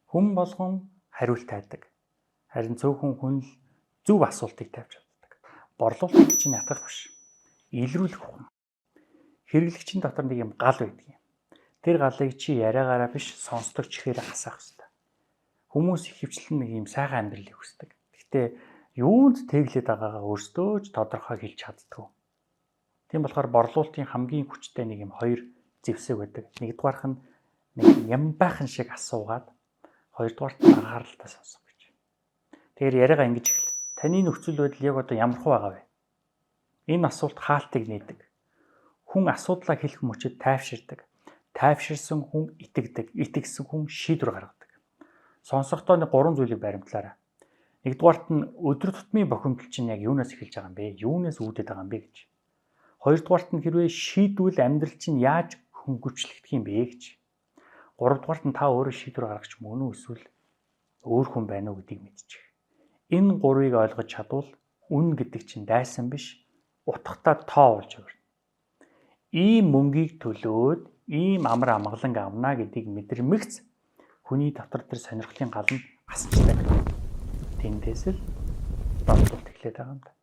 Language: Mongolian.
Хүн болгон хариулт тайдаг. Харин цөөхөн хүн л зөв асуултыг тавьж чаддаг. Борлуулагч чинь ятгах биш. Илрүүлэх хүн. Хэрэглэгчийн дотор нэг юм гал байдаг юм. Тэр галыг чи яриагаараа биш сонсдог чихээр хасаах хэрэгтэй. Хүмүүс ихэвчлэн нэг юм сайхан амьдралыг хүсдэг. Гэхдээ юунд тэглээд байгаагаа өөрсдөө ч тодорхой хэлж чаддгүй. Тийм болохоор борлуулалтын хамгийн хүчтэй нэг юм хоёр зэвсэг байдаг. Нэгдүгээрх нь нэг ям байхан шиг асуугаад, хоёрдугаарт нь анхааралтай сонсох гэж. Тэгэхээр яриагаа ингэж эхэл. Таны нөхцөл байдал яг одоо ямар хөө байгаа вэ? Энэ асуулт хаалтыг нээдэг. Хүн асуудлаа хэлэх мөчөд тайвширдаг. Тайвширсан хүн итгэдэг. Итгэсэн хүн шийдвэр гаргадаг. Сонсохдоо нэг гурван зүйлийг баримтлаарай. Нэгдүгээрт нь өдөр тутмын бохимдол чинь яг юунаас эхэлж байгаа юм бэ? Юунаас үүдээд байгаа юм бэ гэж. Хоёрдугаарт нь хэрвээ шийдвэл амьдрал чинь яаж хөнгөвчлөгдөх юм бэ гэж. Гуравдугаарт нь та өөрөө шийдвэр гаргах мөн үү эсвэл өөр хүн байна уу гэдгийг мэдчих. Энэ гурвыг ойлгож чадвал үн гэдэг чинь дайсан биш, утгатай тоо болж өгнө. Ийм мөнгийг төлөөд ийм амар амгалан авна гэдгийг мэдэрмэгц хүний дотор тэр сонирхлын гал нь асчдаг. Тэндээс л бодлуулалт эхлээд байгаа юм да.